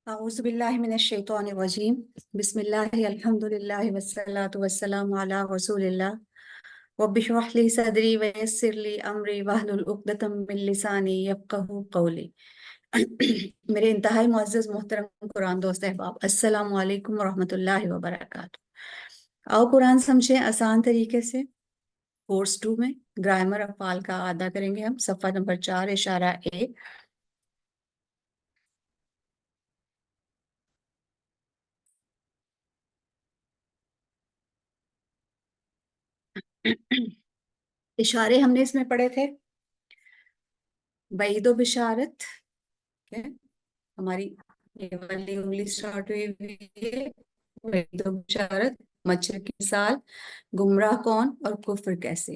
أعوذ بالله من الشيطان الرجيم بسم الله الحمد لله والصلاة والسلام على رسول الله رب اشرح لي صدري ويسر لي أمري واحلل عقدة من لساني يفقهوا قولي میرے انتہائی معزز محترم قرآن دوست احباب، السلام علیکم ورحمۃ اللہ وبرکاتہ۔ آؤ قرآن سمجھیں آسان طریقے سے۔ کورس 2 میں گرامر افعال کا اعادہ کریں گے ہم، صفحہ نمبر 4 اشارہ 1۔ اشارے ہم نے اس میں پڑھے تھے بعید و بشارت، ہماری یہ والی انگلی اسٹارٹ ہوئی ہے بعید و بشارت، مچھر کی مثال، گمراہ کون اور کفر کیسے۔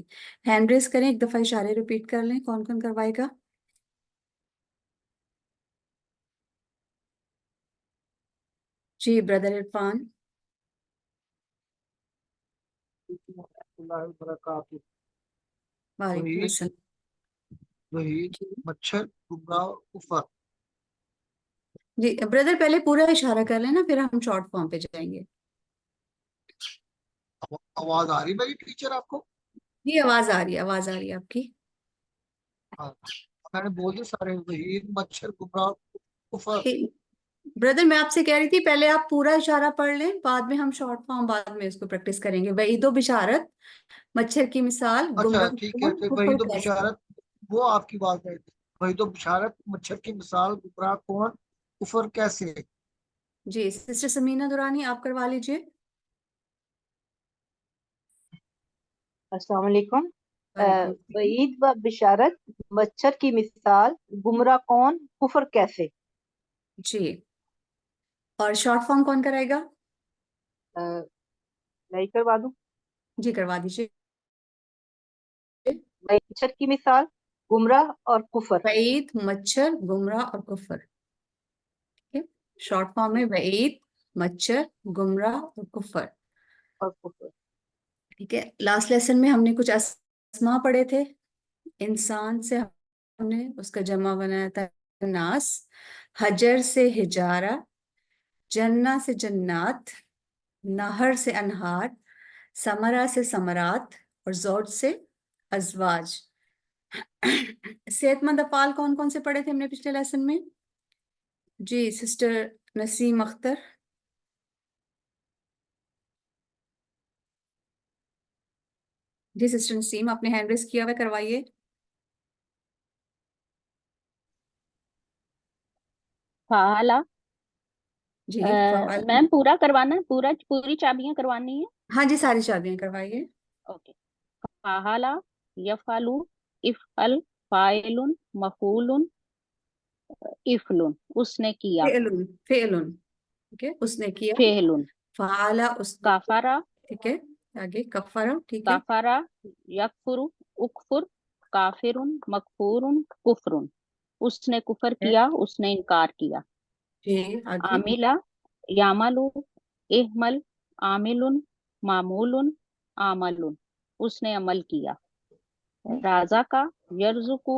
ہینڈ ریز کریں، ایک دفعہ اشارے ریپیٹ کر لیں، کون کون کروائے گا؟ جی بردر عرفان۔ اللہ وبرکاتہ۔ وعلیکم السلام۔ وحید، مچھر، گمراہ، کفر۔ جی بردر پہلے پورا اشارہ کر لیں نا، پھر ہم شارٹ فارم پہ جائیں گے۔ آواز آ رہی بھائی ٹیچر آپ کو؟ جی آواز آ رہی ہے، آواز آ رہی ہے آپ کی۔ ہاں، میں نے بول دیا سارے، وحید، مچھر، گمراہ، کفر۔ بردر میں آپ سے کہہ رہی تھی پہلے آپ پورا اشارہ پڑھ لیں، بعد میں ہم شارٹ فارم بعد میں اس کو پریکٹس کریں گے۔ وعید و بشارت، مچھر کی مثال، اچھا گمراہ ٹھیک ہے، کون، پھر کفر وحید و کیسے۔ بشارت وہ آپ کی بات ہے۔ وحید و بشارت، مچھر کی مثال، گمراہ کون، کفر کیسے۔ جی سسٹر سمینہ دورانی آپ کروا لیجئے۔ السلام علیکم۔ وعلیکم السلام۔ وعید و بشارت، مچھر کی مثال، گمراہ کون، کفر کیسے۔ جی اور شارٹ فارم کون کرائے گا؟ میں کروا دوں۔ جی کروا دیجئے۔ مچھر کی مثال، گمراہ اور کفر۔ وعید، مچھر، گمراہ اور کفر۔ شارٹ فارم میں وعید، مچھر، گمراہ اور کفر۔ اور کفر ٹھیک ہے، لاسٹ لیسن میں ہم نے کچھ اسما پڑھے تھے۔ انسان سے ہم نے اس کا جمع بنایا تھا ناس، حجر سے حجارہ، جنہ سے جنات، نہر سے انہار، ثمرہ سے ثمرات اور زوج سے ازواج۔ صحت مند افعال کون کون سے پڑھے تھے ہم نے پچھلے لیسن میں؟ جی سسٹر نسیم اختر۔ جی سسٹر نسیم، آپ نے ہینڈ ریز کیا ہوا ہے، کروائیے۔ فعلا جی فعال۔ میم پورا کروانا ہے، پوری چابیاں کروانی ہے۔ ہاں جی ساری چابیاں کروائیے۔ اوکے۔ فعلا، یفعلو، افعل، فاعل، مفعول، افعل، اس نے کیا۔ فعل، ٹھیک ہے، اس نے کیا۔ فعل۔ فعلا، اس نے، کفرا، ٹھیک ہے، آگے کفرا، ٹھیک ہے۔ کفرا، یکفر، اکفر، کافر، مکفور، کفر، اس نے کفر کیا، اس نے انکار کیا۔ جی آگے۔ عاملہ، یعمل، احمل، عامل، معمول، عامل، اس نے عمل کیا۔ رازق، یرزق،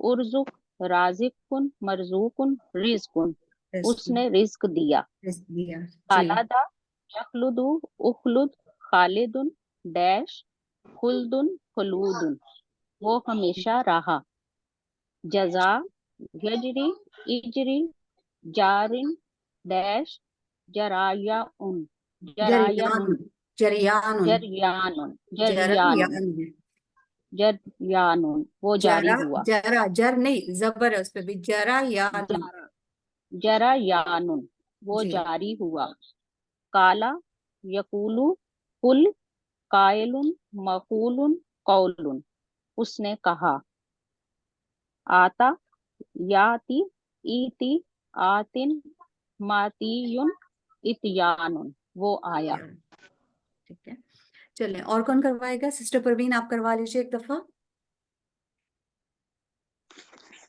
ارزق، رازق، مرزوق، رزق، اس نے رزق دیا۔ دیا جی۔ خالد، یخلد، اخلد، خالد، ڈیش، خلد، خلود، وہ ہمیشہ رہا۔ جزا، یجری، اجری، جارن، ڈیش، جرایان، جریان، جریان، جریان، جریان، جریان، وہ جاری ہوا۔ جرا، جر نہیں زبر ہے اس پہ بھی، جریان، جریان، وہ جی۔ جاری ہوا۔ کالا، یقولو، قل، قائل، مقول، قول، اس نے کہا۔ آتا، یاتی، ایتی، آتن، ماتیون، اتیان، وہ آیا۔ ٹھیک ہے، چلیں اور کون کروائے گا؟ سسٹر پروین آپ کروا لیجیے ایک دفعہ۔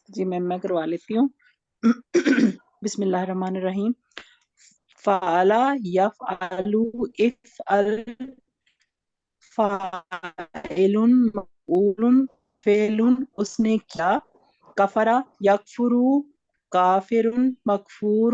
جی میم میں کروا لیتی ہوں۔ بسم اللہ الرحمن الرحیم۔ فعلا، یفعلو، افعل، فاعل، مفعول، فعل، اس نے کیا۔ کفرا، یکفرو، کافر، مکفور،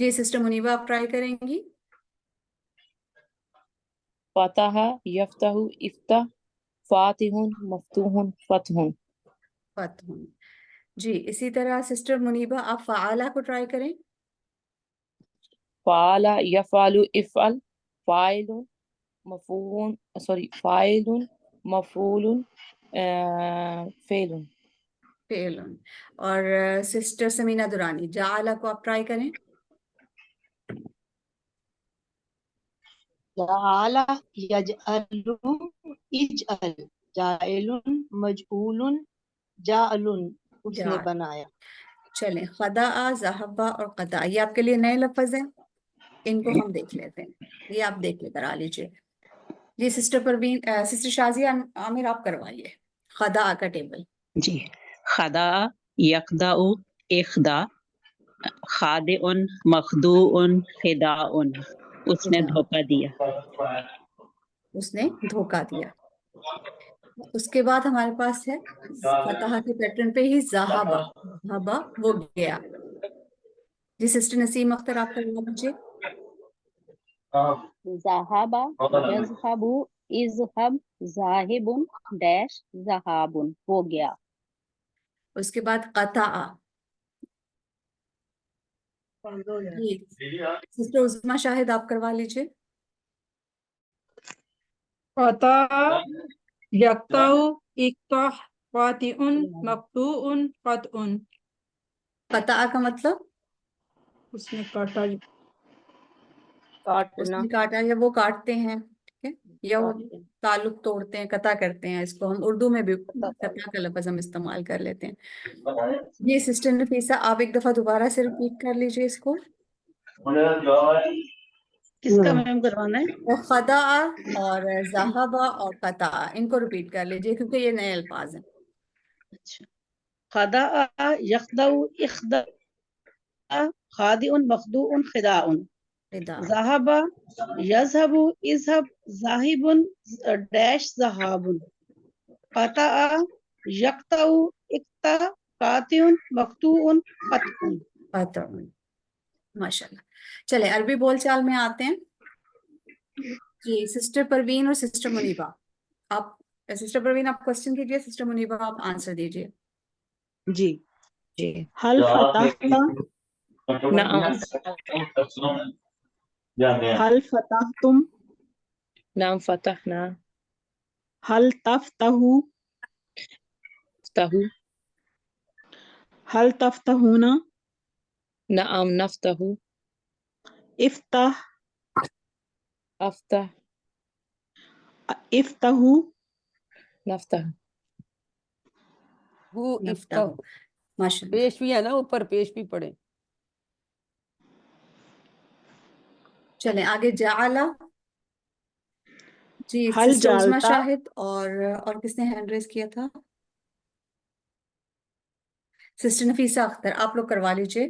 جی سسٹر منیبہ آپ ٹرائی کریں گی. فتح یفتح افتح فاتح مفتوح فتح. فتح. جی اسی طرح سسٹر منیبہ آپ فعالہ کو ٹرائی کریں. فعل یفعل افعل فاعل مفعول فاعل مفعول فعل. فعل. اور سسٹر سمینہ درانی جعلہ کو آپ ٹرائی کریں. جعل یجعل اجعل جاعل مجعول جاعل اس نے جعل. بنایا. چلیں خداء ذہبہ اور قطع یہ آپ کے لیے نئے لفظ ہیں, ان کو ہم دیکھ لیتے ہیں, یہ آپ دیکھ لے کر آ لیجیے. جی سسٹر پروین سسٹر شازیہ عامر آپ کروائیے خداء کا ٹیبل. جی خدا یخدع اخدا خادع مخدوع خداع اس نے خداع. دھوکہ دیا. اس نے دھوکہ دیا. اس کے بعد ہمارے پاس ہے فتح کے پیٹرن پہ ہی ذہبہ. ذہبہ وہ گیا. جی سسٹر نسیم اختر آپ کروا لیجیے. ذهب يذهب اذهب ذاهب ڈیش ذهاب ہو گیا. اس کے بعد قطع. جی سسٹر عظمیٰ شاہد آپ کروا لیجیے. قطع یقطع اقطع قاطع مقطوع قطع. قطع کا مطلب اس نے کاٹا. اس کاٹنا نے کاٹا یا وہ کاٹتے ہیں, ٹھیک ہے, یا وہ تعلق توڑتے ہیں, قطع کرتے ہیں. اس کو ہم اردو میں بھی قطع کا لفظ ہم استعمال کر لیتے ہیں. یہ سسٹر نفیسہ آپ ایک دفعہ دوبارہ سے ریپیٹ کر لیجیے اس کو. کس کا میم کروانا ہے؟ خدع اور ذہبہ اور قطع ان کو ریپیٹ کر لیجیے کیونکہ یہ نئے الفاظ ہیں. اچھا خدا یخدع اخدع خادع مخدوع خداع خداع. ذهب يذهب اذهب ذاهب ڈیش ذهاب قطع يقطع اقطع قاطع مقطوع قطع. قطع. ماشاء اللہ. چلے عربی بول چال میں آتے ہیں. جی سسٹر پروین اور سسٹر منیبہ آپ سسٹر پروین آپ کوشچن کیجیے, سسٹر منیبہ آپ آنسر دیجیے. جی جی هل فتحت نعم هل فتحتم نعم فتحنا هل تفتحوا افتحوا هل تفتحون نعم نفتح افتح افتح افتحوا نفتح. وہ نفتح. ماشاء اللہ. پیش بھی ہے نا, اوپر پیش بھی پڑھے. چلیں آگے جعلہ. جی هل سسٹر عظمیٰ جعلت شاہد اور کس نے ہینڈ ریز کیا تھا؟ سسٹر نفیسہ اختر آپ لوگ کروا لیجیے.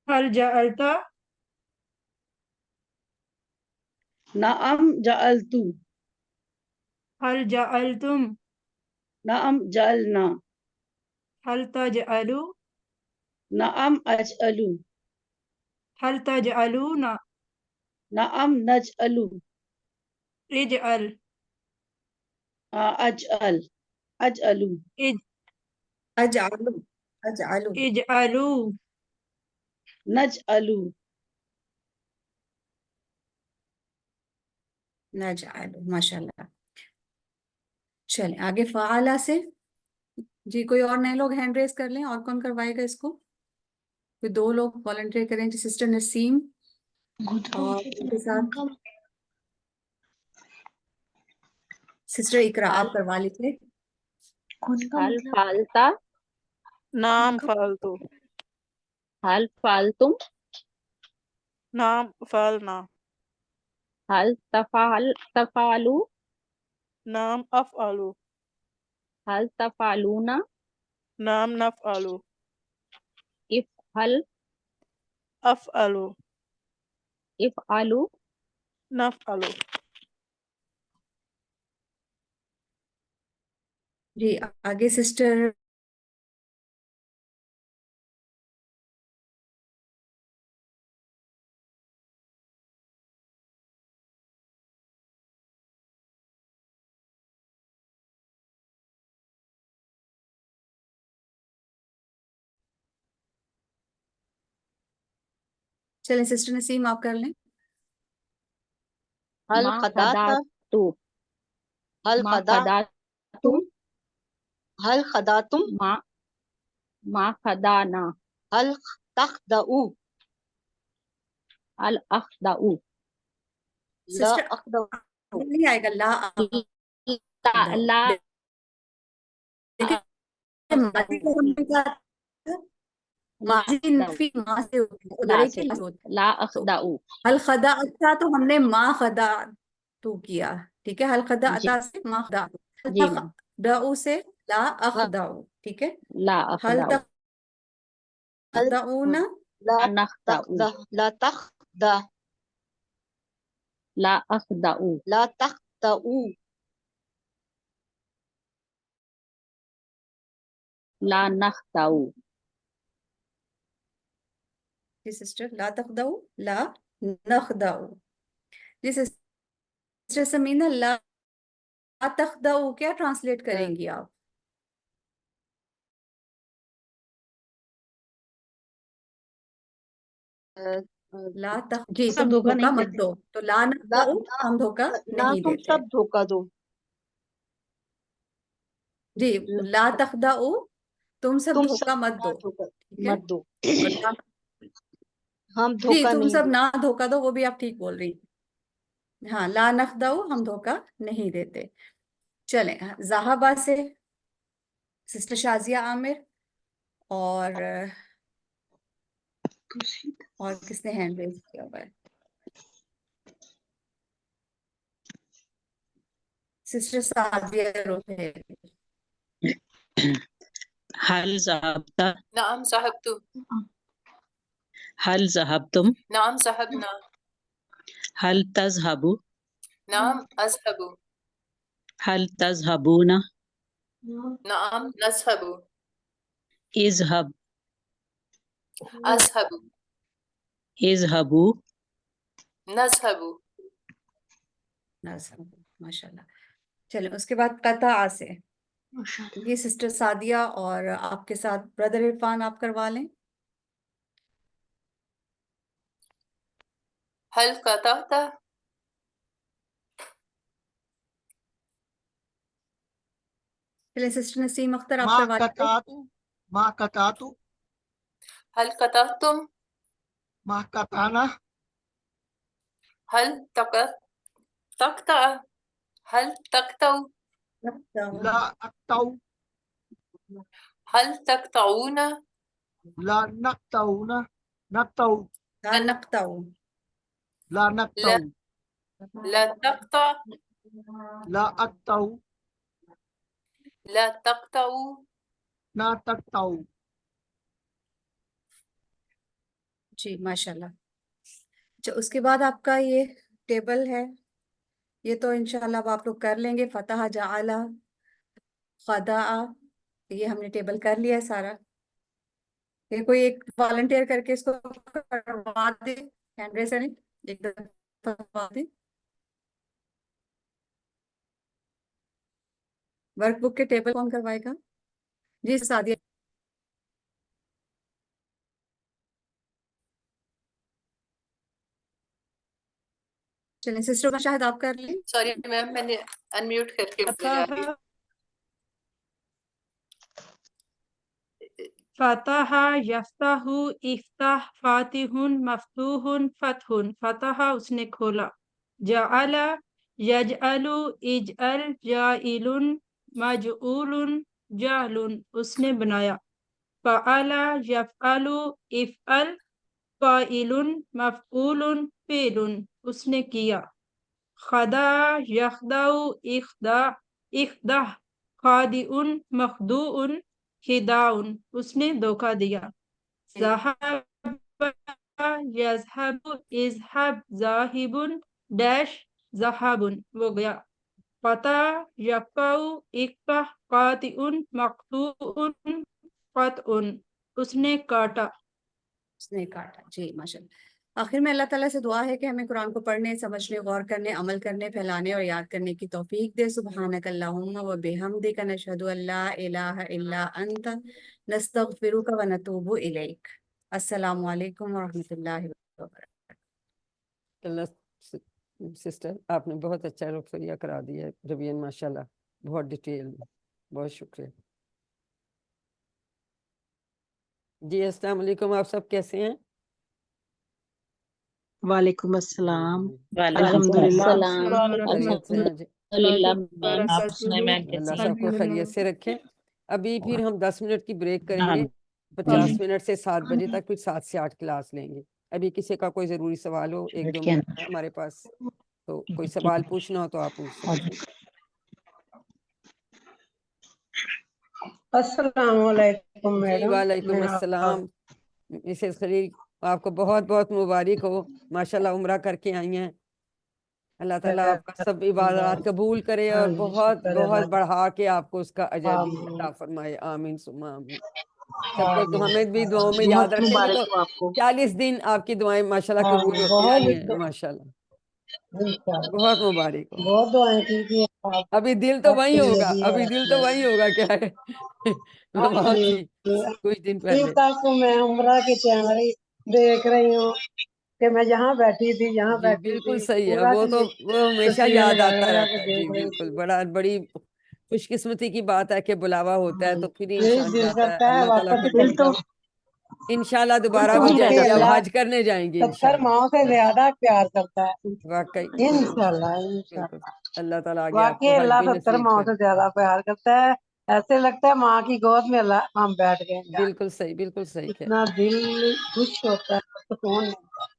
هل جعلت نعم جعلت هل جعلتم نعم جعلنا هل تجعلوا نعم اجعل هل تجعلون نعم نجعل اجعل اجعل اجعل اجعلوا. اجعلوا. اجعلوا نجعل نجعلوا. ماشاء اللہ. چلیں آگے فعالہ سے. جی کوئی اور نئے لوگ ہینڈ ریز کر لیں, اور کون کروائے گا اس کو؟ کوئی دو لوگ والنٹیئر کریں. جی سسٹر نسیم اور ان کے ساتھ سسٹر اقرا آپ کروا لیجیے. هل فعلت نعم فعلت هل فعلتم نعم فعلنا هل تفعلوا نعم أفعل هل تفعلون نعم نفعل افعل أفعل افعلوا نفعل. جی آگے سسٹر چلیں سسٹر نسیم آپ کر لیں. هل ما خدعت خدعتو هل ما خدعتم خدعتو هل خدعتم ما خدعنا هل تخدعوا الاخدعو لا سسٹر أخدع نہیں آئے گا لا اخدعو. لا دیکھیں ماضی کو ہم نے کیا تھا؟ ماضی نفی ماں سے ہوتی ہے، لا ادھر سے کی ہوتی ہے. لا تو اخدعو حل خدا اتا تو ہم نے ما خدا تو کیا، ٹھیک ہے. حل خدا جی اتا سے ما خدا، جی میم تخدعو سے لا اخدعو، ٹھیک ہے. لا حل اخدعو هل تخدعون لا نخدعو تخدع لا تخدع لا اخدعو لا تخدعوا لا نخدعو جی سسٹر لا تخدعو لا نخدعو. جی سسٹر سمینہ لا تخدعو کیا ٹرانسلیٹ کریں گی آپ؟ لا جی سب تم دھوکا دھوکا نہیں مت دیتے دو، تو لا لا نخدعو لا ہم دھوکا لا نہیں تم دیتے. سب دھوکا دو جی لا تخدعو تم سب تم دھوکا سب مت نہ دو، دھوکا ٹھیک ہے. مت دو اور ہم جی دھوکا تم نہیں سب دیں نہ دھوکا دو، وہ بھی آپ ٹھیک بول رہی ہیں. ہاں لا نخدعو ہم دھوکا نہیں دیتے. چلیں زاہبہ سے سسٹر شازیہ عامر اور کس نے ہینڈ ریز کیا ہوا ہے؟ سسٹر سعدیہ روحیل. هل ذهبت نعم ذهبت. هل ذهبتم نعم ذهبنا. هل تذهب نعم أذهب. هل تذهبون نعم نذهب. اذهب أذهب. اذهبوا نذهب. ماشاء اللہ. چلیں اس کے بعد قطع سے یہ سسٹر سعدیہ اور آپ کے ساتھ بردر عرفان آپ کروا لیں. هل قطعت؟ چلیں سسٹر نسیم اختر آپ ما کروا لیں. قطعت ما قطعت هل قطعتم؟ ما قطعنا هل تقطع؟ هل تقطع؟ لا أقطع هل تقطعون؟ لا نقطعون نقطع لا نقطع لا نقطع لا تقطع. لا أقطع لا تقطع. لا تقطع. جی ماشاء اللہ. اچھا اس کے بعد آپ کا یہ ٹیبل ہے، یہ تو انشاءاللہ اب آپ لوگ کر لیں گے. فتح جعل خدع یہ ہم نے ٹیبل کر لیا ہے سارا. یہ کوئی ایک والنٹیئر کر کے اس کو کروا دے، ہینڈ ریز کریں ایک دفعہ کروا دیں. ورک بک کے ٹیبل کون کروائے گا؟ جی سعدیہ. چلیں سسٹر کا شاید آپ کر لیں. سوری میم میں نے انمیوٹ کر کے بھیجا ابھی. فتح یفتح افتح فاتح مفتوح فتح فتح اس نے کھولا. جعل یجعل اجعل جائل مجعول جعل اس نے بنایا. فعل یفعل افعل فاعل مفعول فعل اس نے کیا. خدع یخدع اخدع اخدع خادع مخدوع خداع اس نے دھوکا دیا. ذهب یذهب اذهب ذاہب ڈیش ذهاب وہ گیا. قطع یقطع اقطع قاطع مقطوع قطع اس نے کاٹا. اس نے کاٹا. جی ماشاء اللہ. آخر میں اللہ تعالیٰ سے دعا ہے کہ ہمیں قرآن کو پڑھنے، سمجھنے، غور کرنے، عمل کرنے، پھیلانے اور یاد کرنے کی توفیق دے. سبحانک اللہم و بحمدک نشہد ان لا الہ الا انت نستغفرک و نتوب الیک. السلام علیکم ورحمۃ اللہ وبرکاتہ۔ اللہ سسٹر آپ نے بہت اچھا رخصیہ کرا دیا ہے ربین، ماشاءاللہ بہت ڈیٹیل میں، بہت شکریہ جی۔ السلام علیکم، آپ سب کیسے ہیں؟ وعلیکم السلام، وعلیکم الحمدللہ السلام، خیریت سے ہیں جی؟ الحمدللہ میم، آپ برکاتہ سنائیں میم اللہ کیسی سب کو الحمدللہ۔ خیریت سے رکھے۔ ابھی پھر ہم 10 منٹ کی بریک کریں گے، آمین 50 منٹ سے 7 بجے تک، پھر 7 سے 8 کلاس لیں گے۔ ابھی کسی کا کوئی ضروری سوال ہو، 1-2 بیٹھ کے منٹ ہے ہمارے پاس، تو کوئی سوال پوچھنا ہو تو آپ پوچھ سکتے ہیں۔ السلام علیکم جی میڈم، وعلیکم میں السلام مسز خلیل، آپ کو بہت بہت مبارک ہو، ماشاءاللہ عمرہ کر کے آئی ہیں۔ اللہ تعالیٰ آپ کا سب عبادات قبول کرے اور بہت بہت بڑھا کے آپ کو اس کا اجر بھی عطا فرمائے، آمین ثم آمین۔ سب کو ہمیں بھی دعاؤں میں یاد رکھیں گے تو مبارک ہو آپ کو۔ 40 دن آپ کی دعائیں ماشاءاللہ قبول ہوتی آئی ہیں ماشاءاللہ، بہت مبارک ہو۔ بہت دعائیں کیجیے آپ ابھی دل تو آپ وہی کے لیے ہوگا، بھی ابھی اور دل تو وہی ہوگا، کیا ہے میں وہاں تھی کچھ دن پہلے۔ تک تو میں عمرہ کی تیاری دیکھ رہی ہوں کہ میں یہاں بیٹھی تھی، یہاں جی بیٹھی بالکل تھی، صحیح ہے، عمرہ وہ کی تو وہ ہمیشہ تصویریں یاد لگا آتا لگا رہتا کے ہے، جی دیکھ رہی بالکل، تھی۔ بڑی خوش قسمتی کی بات ہے کہ بلاوا ہوتا ہے تو پھر ہی یہی انسان دل جاتا ہے، کرتا ہے اللہ تعالیٰ واپس قبول تو کرے۔ انشاءاللہ دوبارہ بھی کہ جائیں گے، اب اللہ حج کرنے جائیں گے 70 انشاءاللہ، ماؤں سے زیادہ پیار کرتا ہے، واقعی بالکل انشاءاللہ بالکل۔ انشاءاللہ۔ اللہ تعالیٰ آگے آپ واقعی کو حج اللہ بھی 70 نصیب ماؤں کرے۔ سے زیادہ پیار کرتا ہے، ایسے لگتا ہے ماں کی گود میں اللہ ہم بیٹھ گئے ہیں جا کے۔ بالکل صحیح، بالکل صحیح کہہ اتنا دل خوش ہوتا ہے، سکون ملتا ہے۔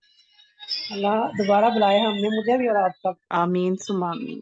اللہ دوبارہ بلائے ہم نے، مجھے بھی اور آپ سب۔ آمین ثم آمین۔